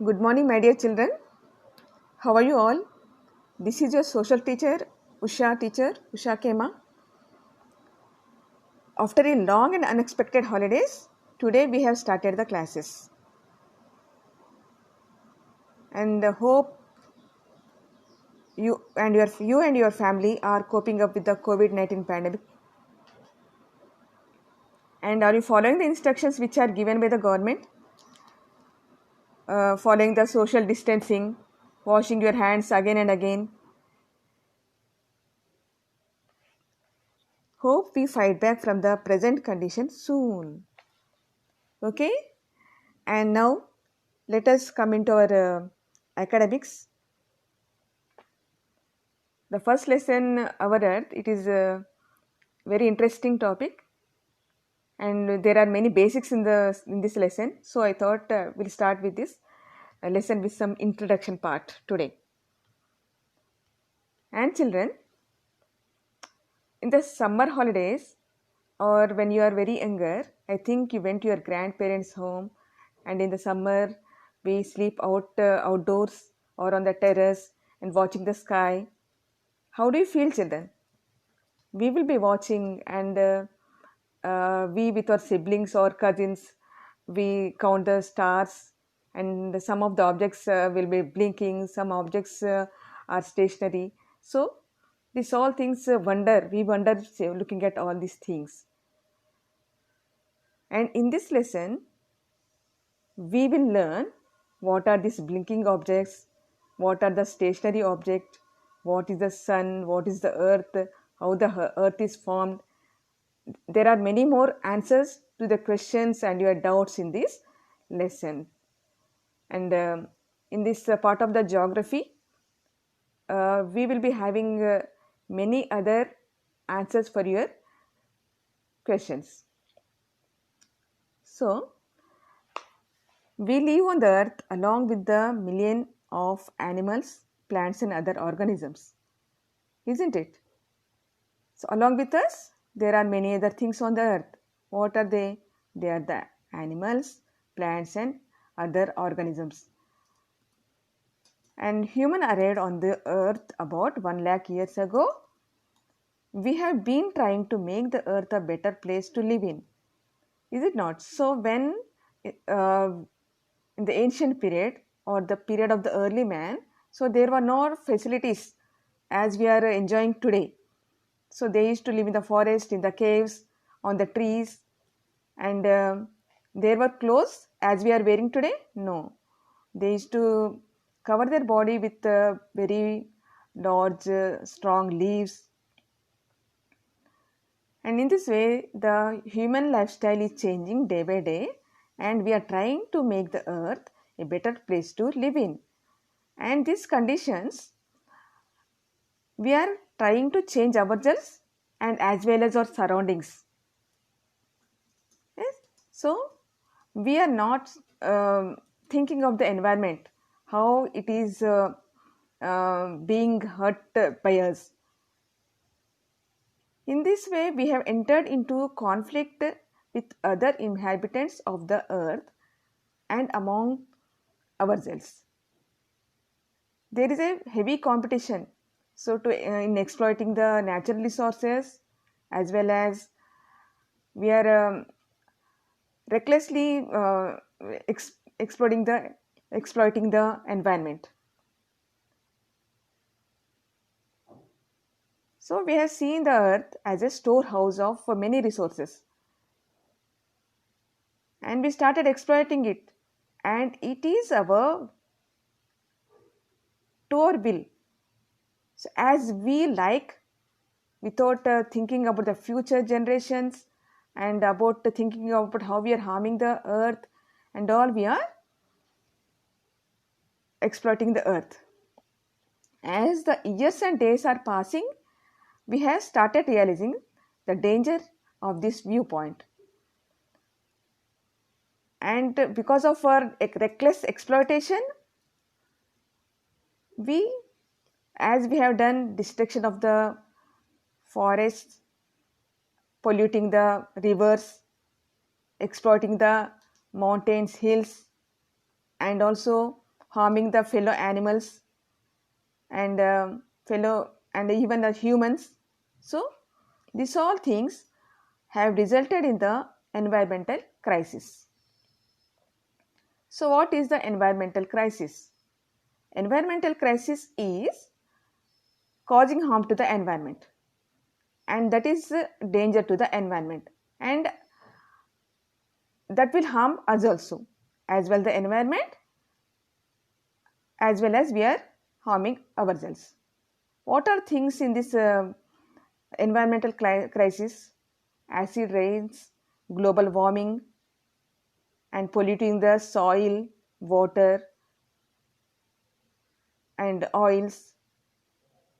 Good morning, my dear children. How are you all? This is your social teacher, Usha Kema. After a long and unexpected holidays, today we have started the classes. And hope you and your family are coping up with the COVID-19 pandemic. And are you following the instructions which are given by the government? Following the social distancing, washing your hands again and again. Hope we fight back from the present condition soon. Okay? And now let us come into our academics. The first lesson, our Earth, it is a very interesting topic, and there are many basics in this lesson. So I thought we'll start with this lesson with some introduction part today. And children, in the summer holidays or when you are very younger, I think you went to your grandparents' home, and in the summer we sleep outdoors or on the terrace and watching the sky. How do you feel, children? We will be watching, and we with our siblings or cousins, we count the stars, and some of the objects will be blinking, some objects are stationary. So these all things we wonder looking at all these things. And in this lesson we will learn what are these blinking objects, what are the stationary objects, what is the sun, what is the earth, how the earth is formed. There are many more answers to the questions and your doubts in this lesson. And in this part of the geography, we will be having many other answers for your questions. So, we live on the earth along with the million of animals, plants and other organisms, isn't it? So, along with us, there are many other things on the earth. What are they? They are the animals, plants and other organisms. And human arrived on the earth about 1 lakh years ago. We have been trying to make the earth a better place to live in. Is it not? So when in the ancient period or the period of the early man, so there were no facilities as we are enjoying today. So they used to live in the forest, in the caves, on the trees, and there were clothes as we are wearing today. No, they used to cover their body with very large strong leaves, and in this way the human lifestyle is changing day by day, and we are trying to make the earth a better place to live in. And these conditions, we are trying to change ourselves and as well as our surroundings. Yes? So we are not thinking of the environment, how it is being hurt by us. In this way, we have entered into conflict with other inhabitants of the earth and among ourselves. There is a heavy competition. So, in exploiting the natural resources, as well as we are recklessly exploiting the environment. So we have seen the earth as a storehouse of many resources, and we started exploiting it, and it is our to our will. So as we like, without thinking about the future generations and about thinking about how we are harming the earth and all, we are exploiting the earth. As the years and days are passing, we have started realizing the danger of this viewpoint. And because of our reckless exploitation, as we have done destruction of the forests, polluting the rivers, exploiting the mountains, hills, and also harming the fellow animals and fellow and even the humans. So these all things have resulted in the environmental crisis. So what is the environmental crisis? Environmental crisis is causing harm to the environment, and that is a danger to the environment, and that will harm us also, as well the environment, as well as we are harming ourselves. What are things in this environmental crisis? Acid rains, global warming, and polluting the soil, water, and oils.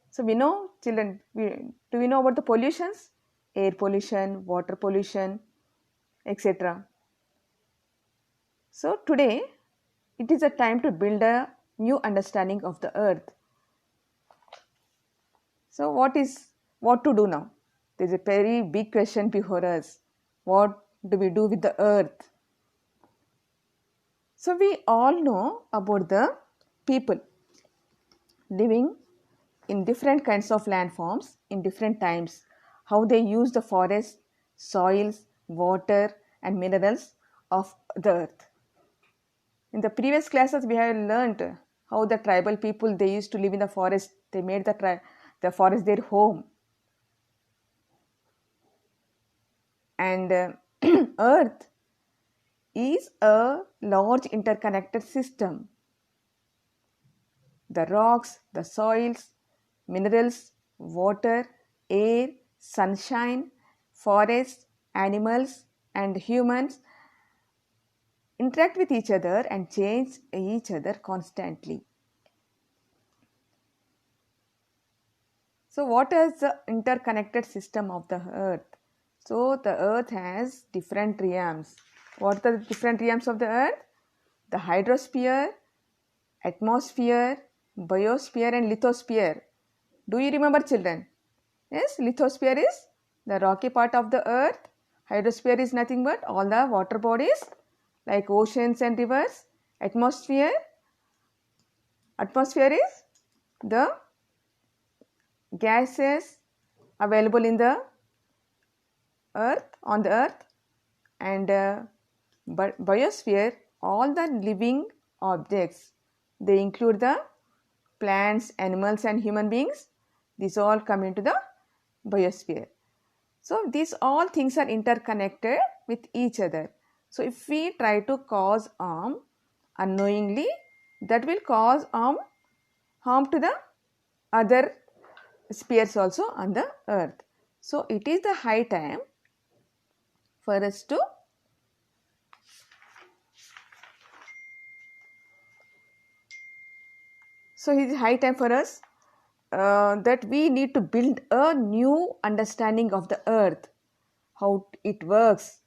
So we know, children, do we know about the pollutions? Air pollution, water pollution, etc. So today, it is a time to build a new understanding of the earth. So what to do now? There is a very big question before us. What do we do with the earth? So we all know about the people living in different kinds of landforms in different times, how they use the forest, soils, water and minerals of the earth. In the previous classes we have learnt how the tribal people, they used to live in the forest. They made the forest their home. And earth is a large interconnected system. The rocks, the soils, minerals, water, air, sunshine, forests, animals and humans interact with each other and change each other constantly. So what is the interconnected system of the earth? So the earth has different realms. What are the different realms of the earth? The hydrosphere, atmosphere, biosphere and lithosphere. Do you remember, children? Yes, lithosphere is the rocky part of the earth. Hydrosphere is nothing but all the water bodies like oceans and rivers. Atmosphere is the gases available in the earth, on the earth. And biosphere, all the living objects. They include the plants, animals and human beings. These all come into the biosphere. So these all things are interconnected with each other. So if we try to cause harm unknowingly, that will cause harm to the other spheres also on the earth. So it is the high time for us to that we need to build a new understanding of the earth, how it works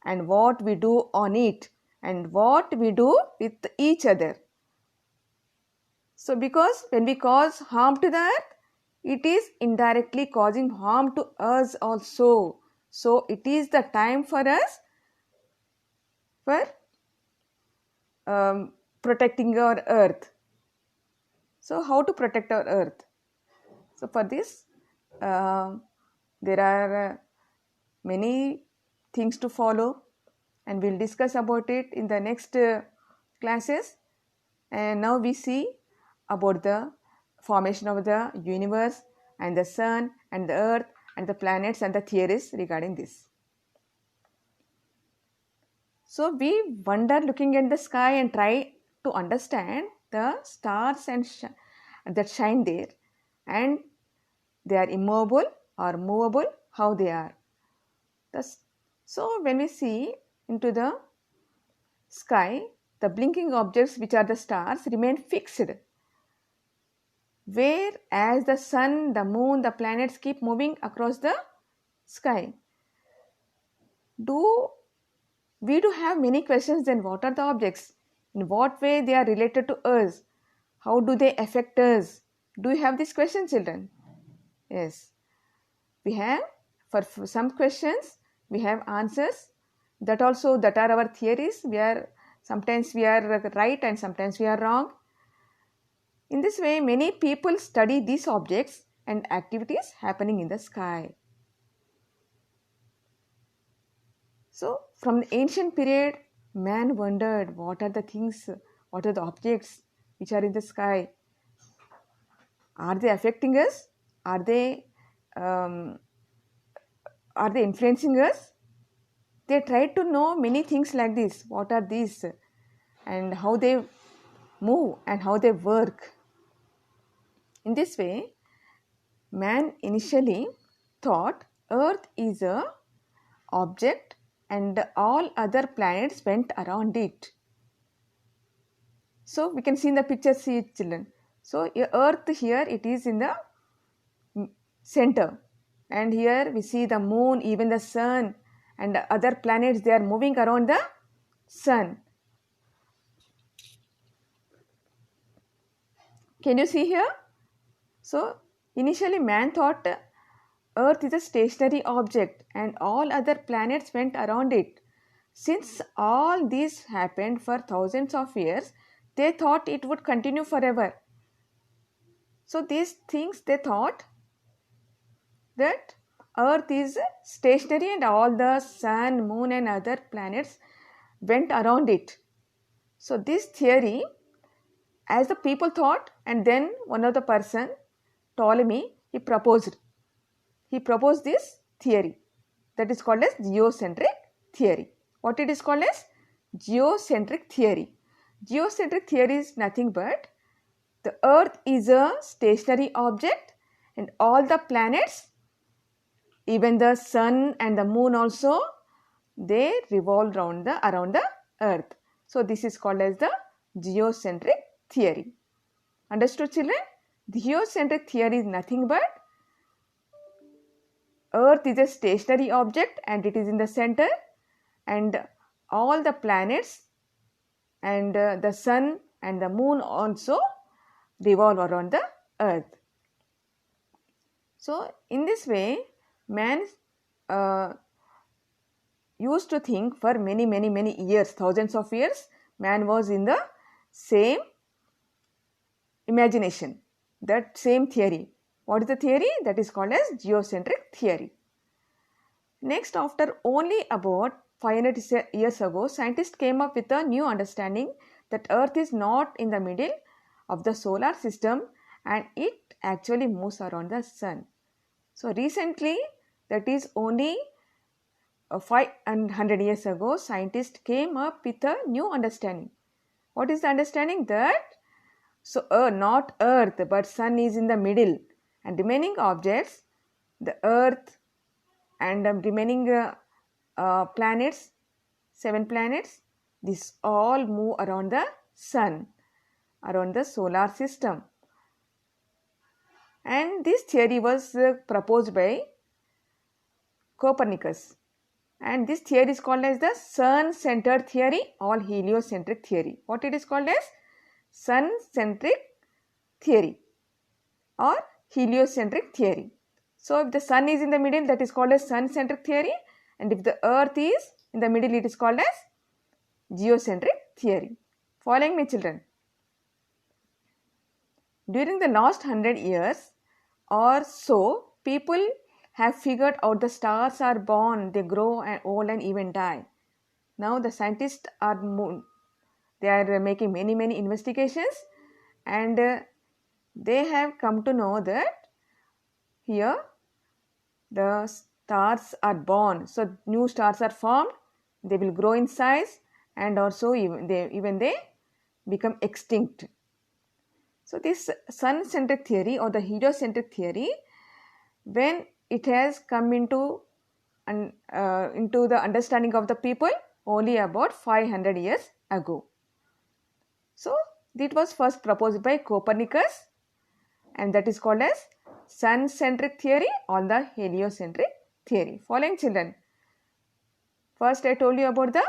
and what we do on it and what we do with each other. So because when we cause harm to the earth, it is indirectly causing harm to us also. So it is the time for us for protecting our earth. So how to protect our earth? So for this, there are many things to follow, and we'll discuss about it in the next classes. And now we see about the formation of the universe and the sun and the earth and the planets and the theories regarding this. So we wonder looking at the sky and try to understand the stars and that shine there, and they are immobile or movable, how they are. So when we see into the sky, the blinking objects which are the stars remain fixed, whereas the sun, the moon, the planets keep moving across the sky. We do have many questions. Then what are the objects? In what way they are related to us? How do they affect us? Do you have this question, children? Yes. We have, for some questions, we have answers. That are our theories. Sometimes we are right and sometimes we are wrong. In this way, many people study these objects and activities happening in the sky. So, from the ancient period, man wondered what are the things, what are the objects which are in the sky? Are they affecting us? Are they um, are they influencing us? They tried to know many things like this. What are these? And how they move and how they work. In this way, man initially thought Earth is a object and all other planets went around it. So we can see in the picture, see it, children. So Earth here, it is in the center, and here we see the moon, even the sun and the other planets, they are moving around the sun. Can you see here? So initially man thought Earth is a stationary object and all other planets went around it. Since all this happened for thousands of years, they thought it would continue forever. So these things, they thought that Earth is stationary and all the sun, moon and other planets went around it. So this theory, as the people thought, and then one of the person, Ptolemy, he proposed this theory that is called as geocentric theory. What it is called as? Geocentric theory. Geocentric theory is nothing but the Earth is a stationary object and all the planets, even the sun and the moon also, they revolve around the Earth. So this is called as the geocentric theory. Understood, children? The geocentric theory is nothing but Earth is a stationary object and it is in the center, and all the planets and the sun and the moon also revolve around the Earth. So in this way, man used to think for many years, thousands of years, man was in the same imagination, that same theory. What is the theory? That is called as geocentric theory. Next, after only about 500 years ago, scientists came up with a new understanding that Earth is not in the middle of the solar system and it actually moves around the sun. So recently, that is only 500 years ago, scientists came up with a new understanding. What is the understanding? That not Earth but sun is in the middle, and remaining objects, the Earth and remaining planets, 7 planets, this all move around the sun, around the solar system. And this theory was proposed by Copernicus, and this theory is called as the sun-centered theory or heliocentric theory. What it is called as? Sun-centric theory or heliocentric theory. So if the sun is in the middle, that is called as sun-centric theory, and if the Earth is in the middle, it is called as geocentric theory. Following me, children? During the last 100 years or so, people have figured out the stars are born, they grow and old and even die. Now the scientists are making many investigations, and they have come to know that here the stars are born. So new stars are formed, they will grow in size, and also even they become extinct. So this sun-centric theory or the heliocentric theory, when it has come into the understanding of the people only about 500 years ago. So it was first proposed by Copernicus, and that is called as sun-centric theory or the heliocentric theory. Following, children? First I told you about the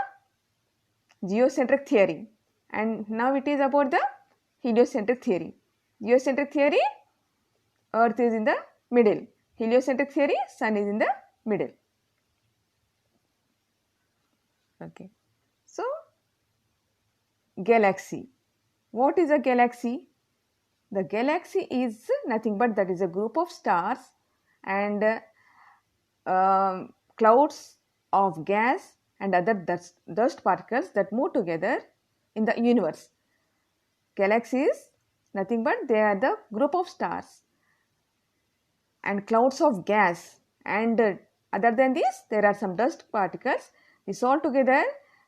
geocentric theory, and now it is about the heliocentric theory. Geocentric theory, Earth is in the middle. Heliocentric theory, sun is in the middle. Okay. So, galaxy. What is a galaxy? The galaxy is nothing but that is a group of stars and clouds of gas and other dust particles that move together in the universe. Galaxies nothing but they are the group of stars and clouds of gas, and other than this there are some dust particles. This all together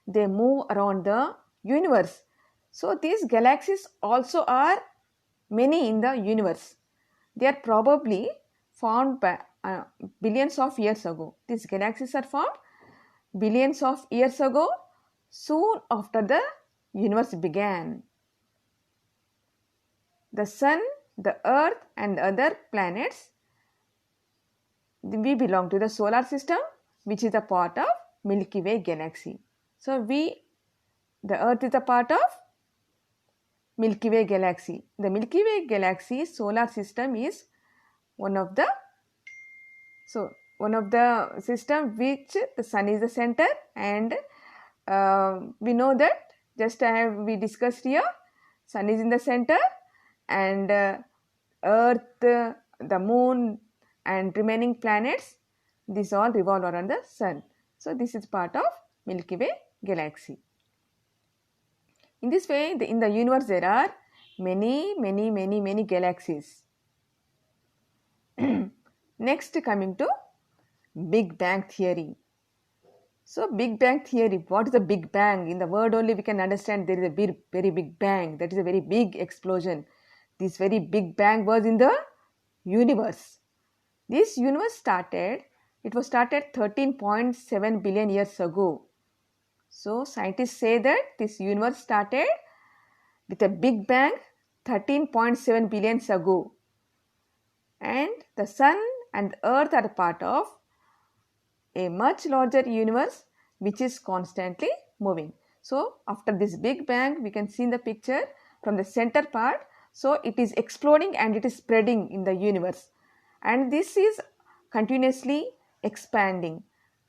they move around the universe. So these galaxies also are many in the universe. They are probably formed by billions of years ago. These galaxies are formed billions of years ago, soon after the universe began. The sun, the earth and other planets, we belong to the solar system, which is a part of Milky Way galaxy. So the earth is a part of Milky Way galaxy. The Milky Way galaxy solar system is one of the system which the sun is the center, and we know that just we discussed here, sun is in the center and earth, the moon and remaining planets, these all revolve around the sun. So this is part of Milky Way galaxy. In this way, in the universe there are many galaxies. Next, coming to Big Bang theory. So Big Bang theory, what is the Big Bang? In the word only we can understand there is a very big bang, that is a very big explosion. This very big bang was in the universe. This universe started 13.7 billion years ago. So scientists say that this universe started with a big bang 13.7 billion years ago, and the sun and earth are part of a much larger universe which is constantly moving. So after this big bang, we can see in the picture from the center part, so it is exploding and it is spreading in the universe, and this is continuously expanding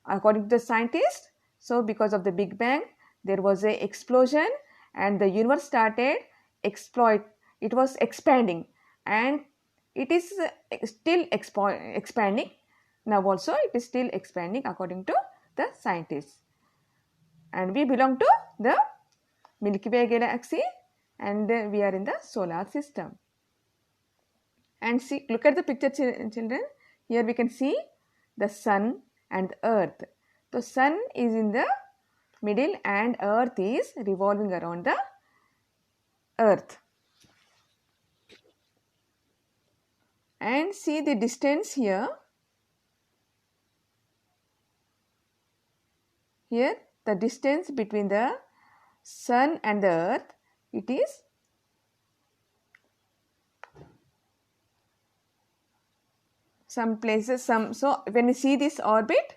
according to the scientists. So because of the Big Bang, there was a explosion and the universe started it was expanding, and it is still expanding. Now also it is still expanding according to the scientists. And we belong to the Milky Way galaxy, and we are in the solar system. And see, look at the picture, children. Here we can see the sun and earth. The sun is in the middle and earth is revolving around the earth. And see the distance here. Here the distance between the sun and the earth, it is some places, so when we see this orbit,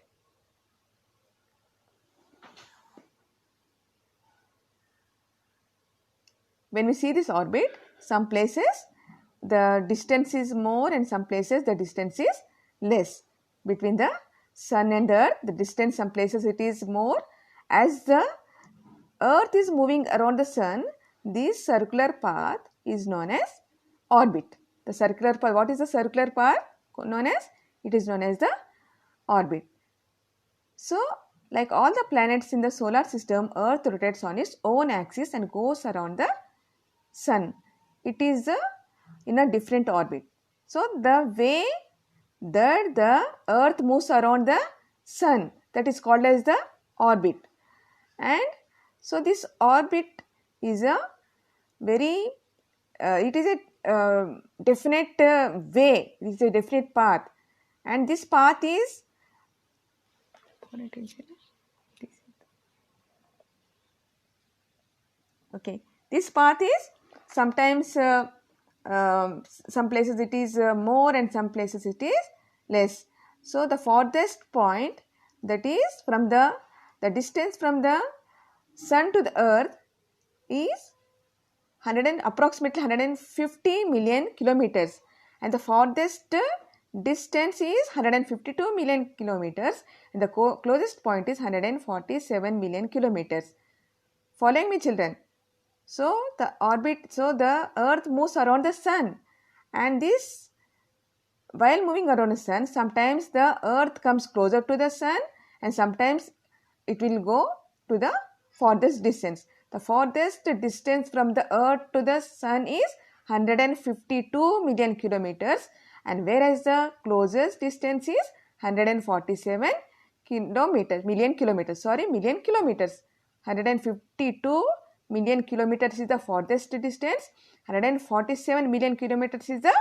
some places the distance is more and some places the distance is less. Between the sun and the earth, the distance some places it is more. As the earth is moving around the sun, this circular path is known as orbit. The circular path, what is the circular path known as? It is known as the orbit. So like all the planets in the solar system, earth rotates on its own axis and goes around the sun. It is in a different orbit. So the way that the earth moves around the sun, that is called as the orbit. And so this orbit is a very it is a definite way, it is a definite path, and this path is okay, this path is sometimes some places it is more and some places it is less. So the farthest point, that is from the distance from the sun to the earth is approximately 150 million kilometers, and the farthest distance is 152 million kilometers, and the closest point is 147 million kilometers. Following me, children? So the earth moves around the sun, and this, while moving around the sun, sometimes the earth comes closer to the sun and sometimes it will go to the farthest distance. The farthest distance from the earth to the sun is 152 million kilometers, and whereas the closest distance is 147 million kilometers. 152 million kilometers is the farthest distance, 147 million kilometers is the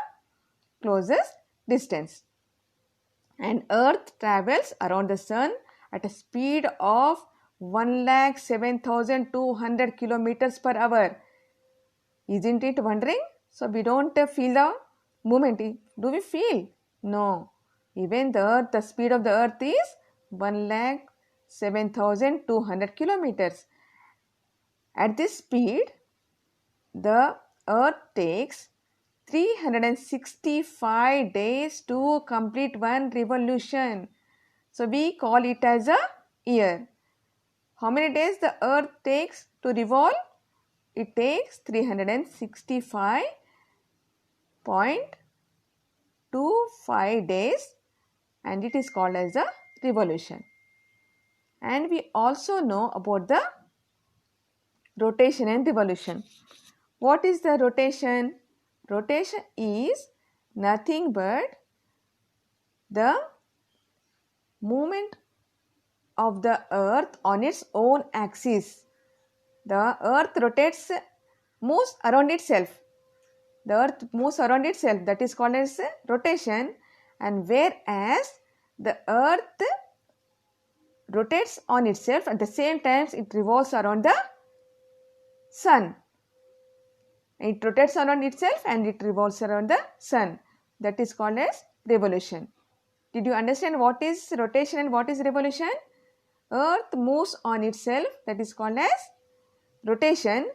closest distance. And earth travels around the sun at a speed of 1,07,200 kilometers per hour. Isn't it wondering? So we don't feel the movement. Do we feel? No. Even the speed of the earth is 1,07,200 kilometers. At this speed, the earth takes 365 days to complete one revolution. So we call it as a year. How many days the earth takes to revolve? It takes 365.25 days, and it is called as a revolution. And we also know about the rotation and revolution. What is the rotation? Rotation is nothing but the movement of the earth on its own axis. The earth moves around itself. The earth moves around itself. That is called as rotation. And whereas the earth rotates on itself, at the same time it revolves around the sun. It rotates around itself and it revolves around the sun. That is called as revolution. Did you understand what is rotation and what is revolution? Earth moves on itself, that is called as rotation,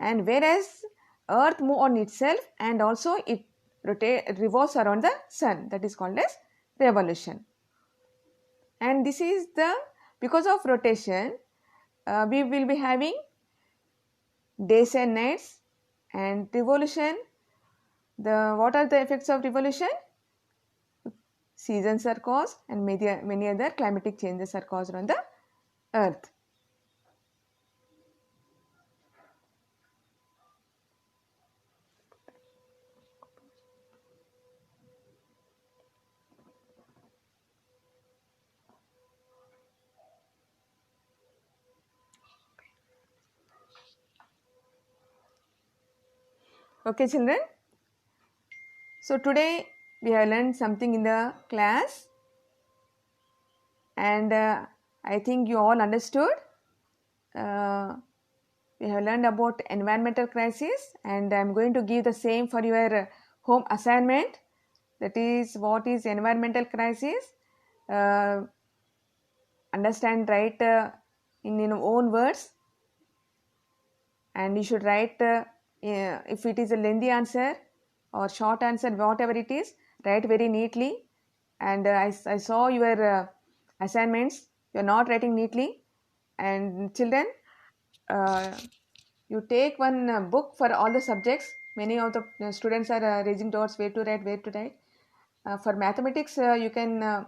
and whereas earth moves on itself and also it revolves around the sun, that is called as revolution. And this is because of rotation, we will be having days and nights. And revolution, what are the effects of revolution? Seasons are caused and many other climatic changes are caused on the earth. Okay, children. So today we have learned something in the class, and I think you all understood. We have learned about environmental crisis, and I am going to give the same for your home assignment. That is, what is environmental crisis? Understand, write in your own words, and you should write if it is a lengthy answer or short answer, whatever it is, write very neatly. And I saw your assignments, you are not writing neatly. And children, you take one book for all the subjects. Many of the students are raising doubts where to write. For mathematics, you can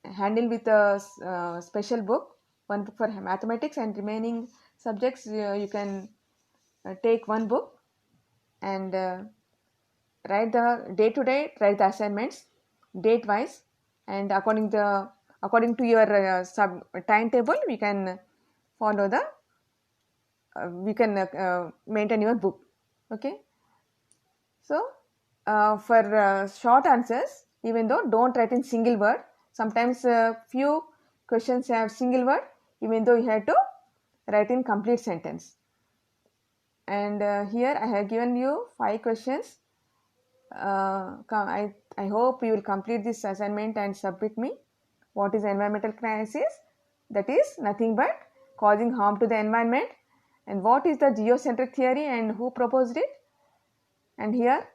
handle with a special book, one book for mathematics, and remaining subjects you can take one book and write the day to day, write the assignments date wise, and according to your timetable, we can follow we can maintain your book. Okay. So for short answers, even though don't write in single word, sometimes few questions have single word, even though you have to write in complete sentence. And here I have given you 5 questions. I hope you will complete this assignment and submit me. What is environmental crisis? That is nothing but causing harm to the environment. And what is the geocentric theory and who proposed it? And here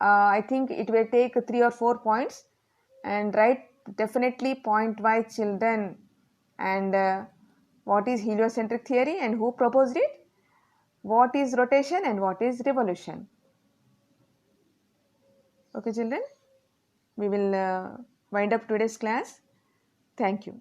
I think it will take 3 or 4 points, and write definitely point wise, children. And what is heliocentric theory and who proposed it? what is rotation and what is revolution. Okay, children, we will wind up today's class. Thank you.